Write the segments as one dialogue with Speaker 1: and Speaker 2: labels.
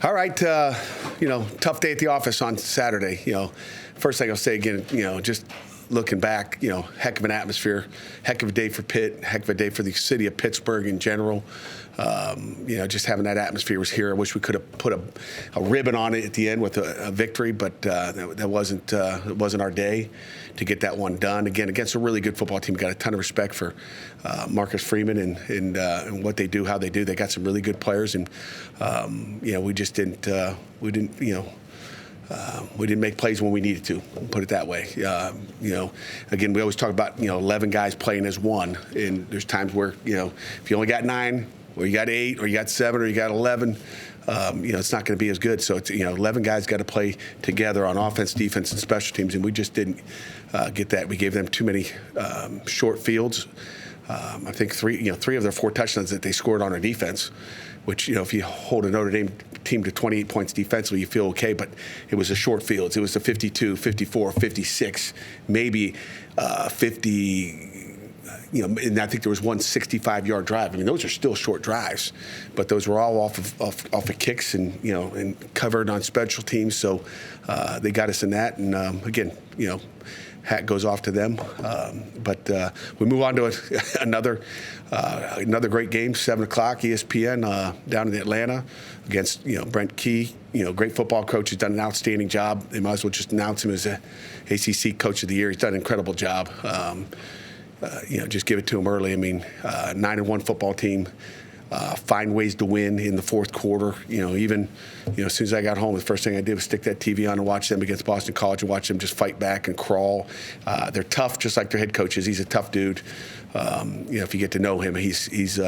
Speaker 1: All right, tough day at the office on Saturday. First thing I'll say again, just looking back, heck of an atmosphere, heck of a day for Pitt, heck of a day for the city of Pittsburgh in general. Just having that atmosphere was here. I wish we could have put a ribbon on it at the end with a victory, but that wasn't our day to get that one done. Again, against a really good football team, got a ton of respect for Marcus Freeman and what they do, how they do. They got some really good players, and we just didn't. We didn't make plays when we needed to, put it that way. Again, we always talk about, 11 guys playing as one. And there's times where, if you only got 9, or you got 8, or you got 7, or you got 11, it's not going to be as good. So, it's 11 guys got to play together on offense, defense, and special teams. And we just didn't get that. We gave them too many short fields. I think three of their 4 touchdowns that they scored on our defense, which, if you hold a Notre Dame team to 28 points defensively, you feel okay, but it was a short fields. It was the 52, 54, 56, maybe 50, and I think there was one 65-yard drive. I mean, those are still short drives, but those were all off of kicks and covered on special teams. So they got us in that, and again, hat goes off to them. But we move on to another great game, 7 o'clock, ESPN down in Atlanta against Brent Key. Great football coach. He's done an outstanding job. They might as well just announce him as a ACC Coach of the Year. He's done an incredible job. Just give it to him early. I mean, 9-1 football team. Find ways to win in the fourth quarter. Even as soon as I got home, the first thing I did was stick that TV on and watch them against Boston College and watch them just fight back and crawl. They're tough, just like their head coach is. He's a tough dude. If you get to know him, he's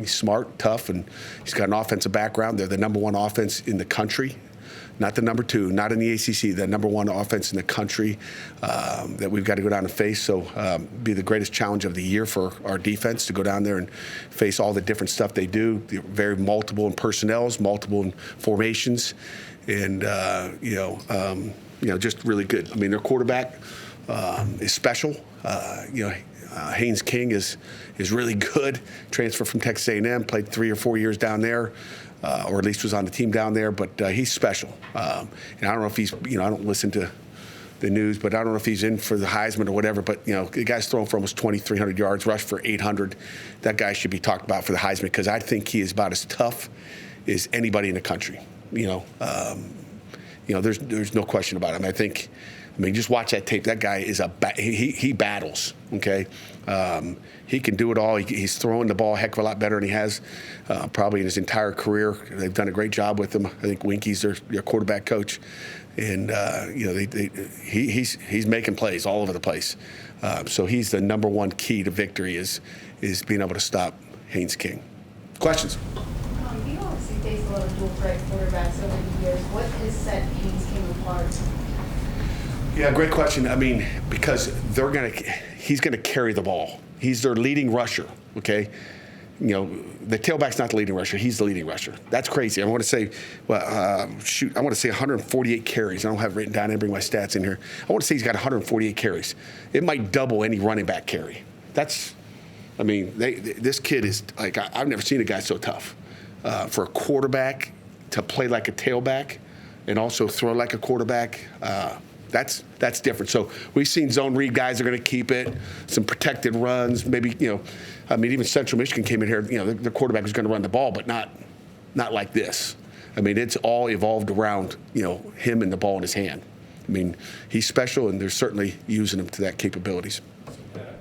Speaker 1: smart, tough, and he's got an offensive background. They're the number 1 offense in the country. Not the number 2, not in the ACC, the number 1 offense in the country that we've got to go down and face. So be the greatest challenge of the year for our defense to go down there and face all the different stuff they do. They're very multiple in personnels, multiple in formations, and just really good. I mean, their quarterback is special. Haynes King is really good. Transferred from Texas A&M, played 3 or 4 years down there. Or at least was on the team down there, but he's special. And I don't know if he's, I don't listen to the news, but I don't know if he's in for the Heisman or whatever. But, the guy's throwing for almost 2,300 yards, rushed for 800. That guy should be talked about for the Heisman because I think he is about as tough as anybody in the country. There's no question about him. I mean, just watch that tape. That guy is he battles, okay? He can do it all. He's throwing the ball a heck of a lot better than he has probably in his entire career. They've done a great job with him. I think Winky's their quarterback coach. And, he's making plays all over the place. So he's the number 1 key to victory is being able to stop Haynes King. Questions?
Speaker 2: You obviously faced a lot of dual-threat quarterbacks over the years. What has set Haynes King apart?
Speaker 1: Yeah, great question. I mean, because he's gonna carry the ball. He's their leading rusher. Okay, the tailback's not the leading rusher. He's the leading rusher. That's crazy. I want to say, I want to say 148 carries. I don't have it written down. I didn't bring my stats in here. I want to say he's got 148 carries. It might double any running back carry. This kid is like I've never seen a guy so tough. For a quarterback to play like a tailback and also throw like a quarterback. That's different. So we've seen zone read guys are going to keep it, some protected runs. Maybe even Central Michigan came in here. The quarterback was going to run the ball, but not like this. I mean, it's all evolved around him and the ball in his hand. I mean, he's special, and they're certainly using him to that capabilities.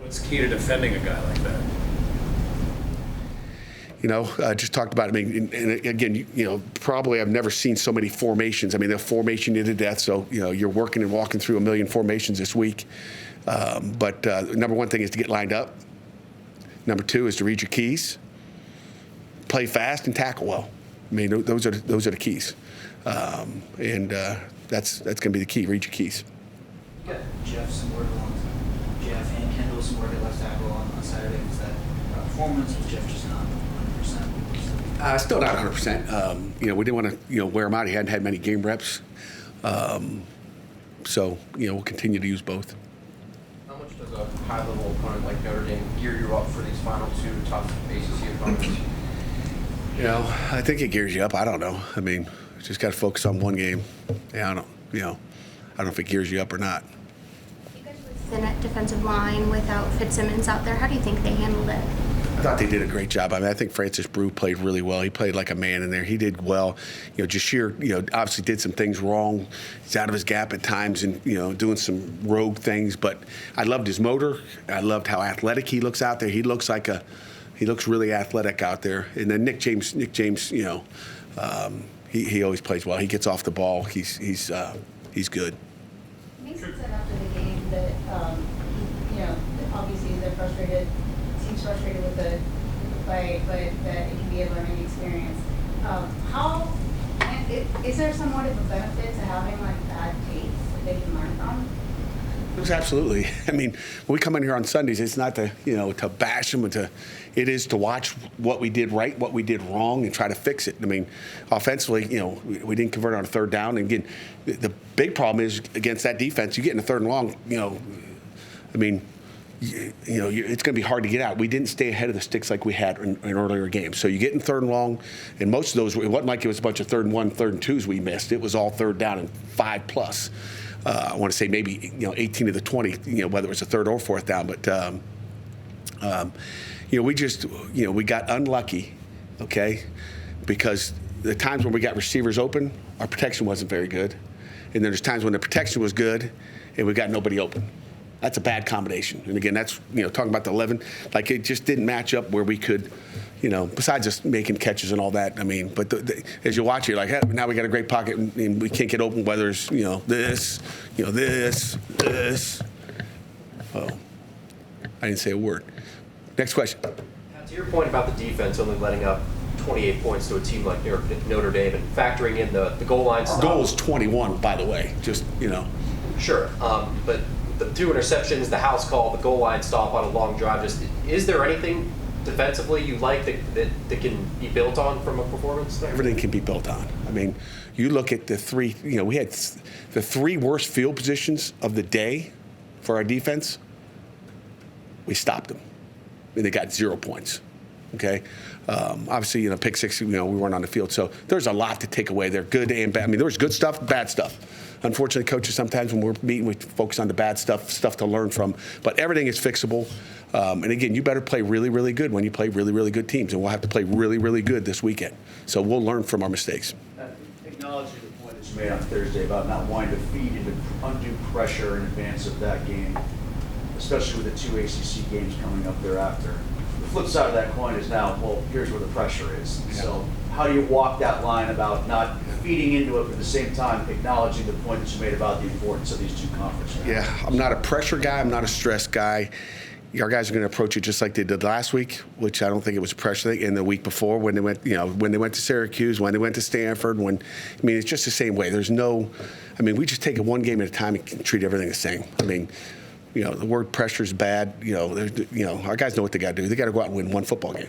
Speaker 3: What's key to defending a guy like that?
Speaker 1: Just talked about it. I mean, and again, probably I've never seen so many formations. I mean, they're formation you to death. So, you're working and walking through 1 million formations this week. But number 1 thing is to get lined up. Number 2 is to read your keys, play fast, and tackle well. I mean, those are the keys. And that's going to be the key. Read your keys.
Speaker 4: You got Jeff some work on Jeff and Kendall some work at left tackle on Saturday. Was that performance? Was Jeff just not 100%?
Speaker 1: Still not 100%. We didn't want to, wear him out. He hadn't had many game reps. So, we'll continue to use both.
Speaker 5: How much does a high-level opponent like Notre Dame gear you up for these final 2 tough ACC opponents?
Speaker 1: I think it gears you up. I don't know. I mean, just got to focus on one game. Yeah, I don't know if it gears you up or not.
Speaker 6: You guys were thin at defensive line without Fitzsimmons out there. How do you think they handled it?
Speaker 1: I thought they did a great job. I mean, I think Francis Brew played really well. He played like a man in there. He did well. Jashir, obviously did some things wrong. He's out of his gap at times and, doing some rogue things. But I loved his motor. I loved how athletic he looks out there. He looks really athletic out there. And then Nick James, he always plays well. He gets off the ball. He's good.
Speaker 2: Mason said after the game that, obviously they're frustrated, seems frustrated with the play, but that it can be a learning experience. Is there somewhat of a benefit to having like bad tape that they can learn from?
Speaker 1: Absolutely. I mean, when we come in here on Sundays, it's not to bash them, it is to watch what we did right, what we did wrong, and try to fix it. I mean, offensively, we didn't convert on a third down. And again, the big problem is against that defense, you get in a third and long, I mean, it's going to be hard to get out. We didn't stay ahead of the sticks like we had in earlier games. So you get in third and long, and most of those, it wasn't like it was a bunch of 3rd and 1, 3rd and 2s we missed. It was all third down and 5+. I want to say maybe 18 of the 20, whether it was a third or fourth down. But we just we got unlucky, okay, because the times when we got receivers open, our protection wasn't very good, and then there's times when the protection was good, and we got nobody open. That's a bad combination. And again, that's talking about the 11, like it just didn't match up where we could. Besides just making catches and all that, I mean, but as you watch it, you're like, hey, now we got a great pocket and we can't get open, whether it's, this. Oh, I didn't say a word. Next question.
Speaker 5: Now, to your point about the defense only letting up 28 points to a team like Notre Dame and factoring in the goal line stop.
Speaker 1: Our goal is 21, by the way, just,
Speaker 5: Sure, but the 2 interceptions, the house call, the goal line stop on a long drive, is there anything defensively you like that can be built on from a performance there?
Speaker 1: Everything can be built on. I mean, you look at the 3, we had the 3 worst field positions of the day for our defense. We stopped them. And they got 0 points. Okay? Obviously, pick 6, we weren't on the field. So there's a lot to take away there, good and bad. I mean, there was good stuff, bad stuff. Unfortunately, coaches, sometimes when we're meeting, we focus on the bad stuff to learn from. But everything is fixable. And again, you better play really, really good when you play really, really good teams. And we'll have to play really, really good this weekend. So we'll learn from our mistakes.
Speaker 7: Acknowledging the point that you made on Thursday about not wanting to feed into undue pressure in advance of that game, especially with the 2 ACC games coming up thereafter. The flip side of that coin is now, well, here's where the pressure is.
Speaker 1: Yeah.
Speaker 7: So how do you walk that line about not feeding into it, but at the same time acknowledging the point that you made about the importance of these 2 conference games?
Speaker 1: Yeah, I'm not a pressure guy. I'm not a stress guy. Our guys are going to approach it just like they did last week, which I don't think it was a pressure thing, and the week before when they went, when they went to Syracuse, when they went to Stanford, it's just the same way. There's no, we just take it one game at a time and treat everything the same. The word pressure is bad. Our guys know what they got to do. They got to go out and win one football game.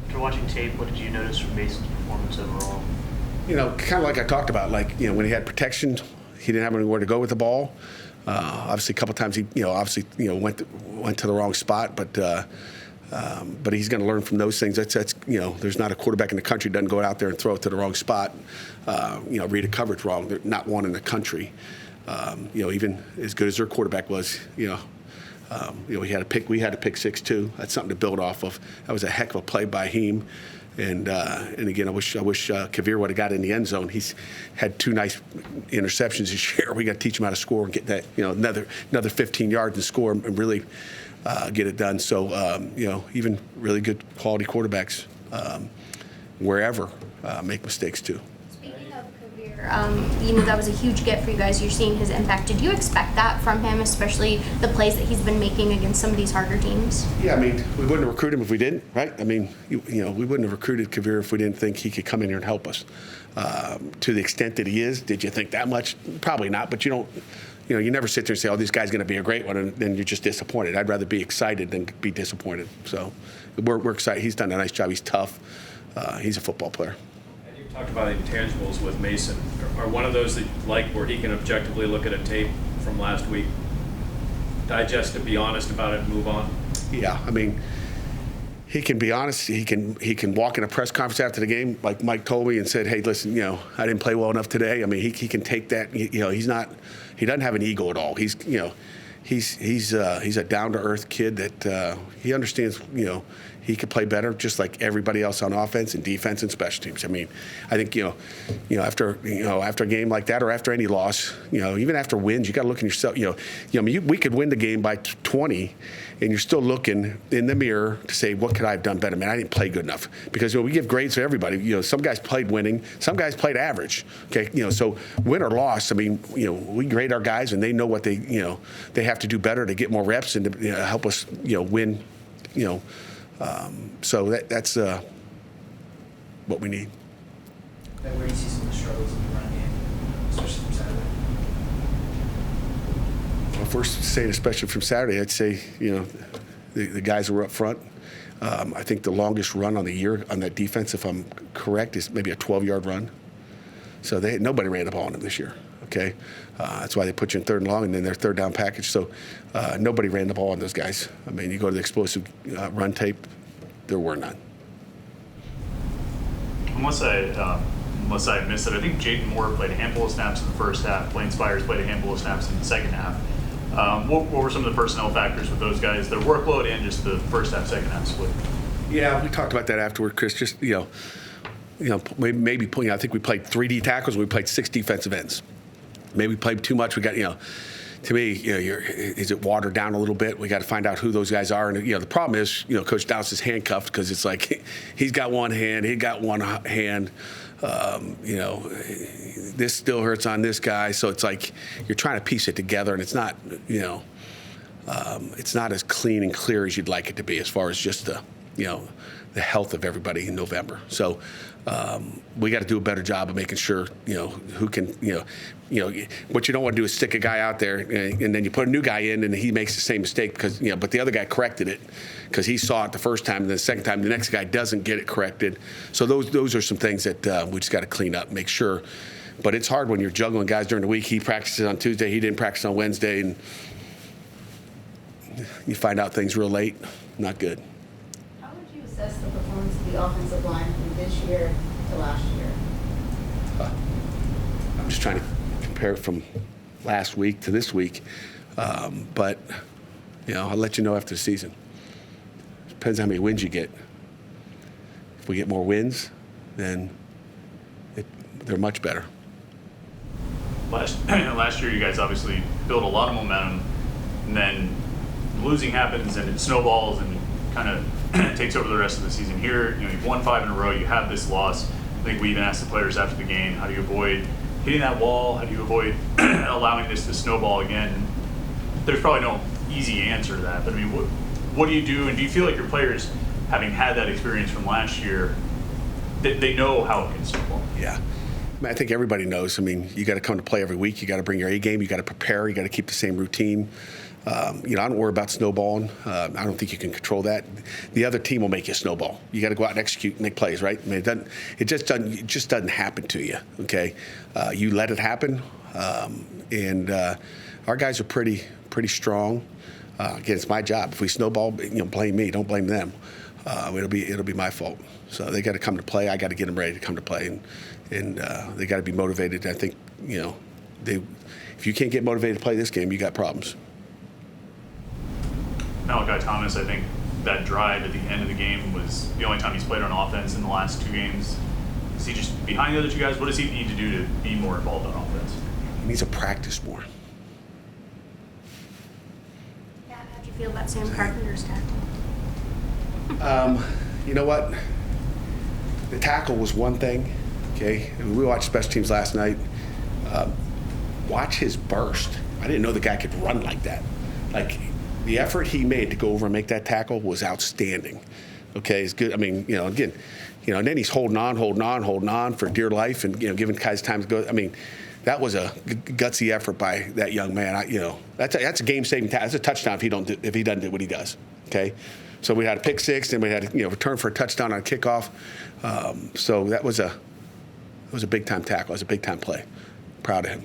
Speaker 8: After watching tape, what did you notice from Mason's performance overall?
Speaker 1: Kind of like I talked about, when he had protection, he didn't have anywhere to go with the ball. Obviously, a couple times he, went to the wrong spot, but he's going to learn from those things. That's there's not a quarterback in the country that doesn't go out there and throw it to the wrong spot. Read a coverage wrong. There's not one in the country. Even as good as their quarterback was, he had a pick. We had a pick 6 too. That's something to build off of. That was a heck of a play by him. And again, I wish Kavir would have got in the end zone. He's had 2 nice interceptions this year. We got to teach him how to score and get that another 15 yards and score and really get it done. So even really good quality quarterbacks wherever make mistakes too.
Speaker 6: Speaking of Kavir, that was a huge get for you guys. You're seeing his impact. Did you expect that from him, especially the plays that he's been making against some of these harder teams?
Speaker 1: Yeah, we wouldn't have recruited him if we didn't, right? We wouldn't have recruited Kavir if we didn't think he could come in here and help us. To the extent that he is, did you think that much? Probably not, but you don't. You never sit there and say, oh, this guy's going to be a great one, and then you're just disappointed. I'd rather be excited than be disappointed. So we're excited. He's done a nice job. He's tough. He's a football player.
Speaker 3: And you've talked about intangibles with Mason. Are one of those that you like where he can objectively look at a tape from last week, digest it, be honest about it, and move on?
Speaker 1: Yeah, he can be honest. He can walk in a press conference after the game, like Mike told me, and said, "Hey, listen, I didn't play well enough today." I mean, he can take that. He doesn't have an ego at all. He's a down to earth kid that he understands. He could play better, just like everybody else on offense and defense and special teams. I mean, I think after a game like that or after any loss, even after wins, you got to look in yourself. We could win the game by 20, and you're still looking in the mirror to say, what could I have done better? Man, I didn't play good enough, because we give grades to everybody. Some guys played winning, some guys played average. Okay, so win or loss. I mean, we grade our guys, and they know what they have to do better to get more reps and to help us win. So that's what we need.
Speaker 4: Where do you see some of the struggles in the run game, especially from Saturday?
Speaker 1: Well, first, saying especially from Saturday, I'd say the guys who were up front. I think the longest run on the year on that defense, if I'm correct, is maybe a 12-yard run. So nobody ran the ball on them this year. Okay, that's why they put you in third and long, and then their third down package. So nobody ran the ball on those guys. I mean, you go to the explosive run tape, there were none.
Speaker 9: Unless I missed it, I think Jaden Moore played a handful of snaps in the first half. Blaine Spires played a handful of snaps in the second half. What were some of the personnel factors with those guys, their workload and just the first half, second half split?
Speaker 1: Yeah, we talked about that afterward, Chris. Just maybe I think we played 3 D tackles. We played 6 defensive ends. Maybe we played too much. We got to me, is it watered down a little bit? We got to find out who those guys are. And the problem is, Coach Dowse is handcuffed, because it's like he's got one hand, he got one hand. This still hurts on this guy, so it's like you're trying to piece it together, and it's not, it's not as clean and clear as you'd like it to be, as far as just the health of everybody in November. So we got to do a better job of making sure, who can, what you don't want to do is stick a guy out there and then you put a new guy in and he makes the same mistake because, but the other guy corrected it because he saw it the first time, and then the second time the next guy doesn't get it corrected. So those are some things that we just got to clean up, make sure. But it's hard when you're juggling guys during the week. He practices on Tuesday, he didn't practice on Wednesday, and you find out things real late. Not good.
Speaker 2: How would you assess the performance of the offensive line from this year to last year?
Speaker 1: I'm just trying to compare it from last week to this week. But, I'll let you know after the season. Depends how many wins you get. If we get more wins, then they're much better.
Speaker 9: Last year, you guys obviously built a lot of momentum, and then losing happens and it snowballs and kind of takes over the rest of the season. Here, you've won 5 in a row. You have this loss. I think we even asked the players after the game, how do you avoid hitting that wall? How do you avoid allowing this to snowball again? There's probably no easy answer to that, but I mean, what do you do? And do you feel like your players, having had that experience from last year, they know how it can snowball?
Speaker 1: Yeah. I think everybody knows. I mean, you got to come to play every week. You got to bring your A game. You got to prepare. You got to keep the same routine. I don't worry about snowballing. I don't think you can control that. The other team will make you snowball. You got to go out and execute and make plays, right? I mean, it just doesn't happen to you. Okay, you let it happen, and our guys are pretty strong. Again, it's my job. If we snowball, blame me. Don't blame them. It'll be my fault. So they got to come to play. I got to get them ready to come to play, and they got to be motivated. I think if you can't get motivated to play this game, you got problems.
Speaker 9: Malachi Thomas, I think that drive at the end of the game was the only time he's played on offense in the last 2 games. Is he just behind the other 2 guys? What does he need to do to be more involved on offense?
Speaker 1: He needs to practice more.
Speaker 6: Yeah, how'd you feel about Sam Carpenter's tackle?
Speaker 1: You know what? The tackle was one thing, okay? I mean, we watched special teams last night. Watch his burst. I didn't know the guy could run like that. Like, the effort he made to go over and make that tackle was outstanding. Okay, it's good. I mean, again, and then he's holding on for dear life, and giving guys time to go. I mean, that was a gutsy effort by that young man. That's a game-saving tackle. That's a touchdown if he doesn't do what he does. Okay, so we had a pick six, and we had a return for a touchdown on a kickoff. So that was a big-time tackle. It was a big-time play. Proud of him.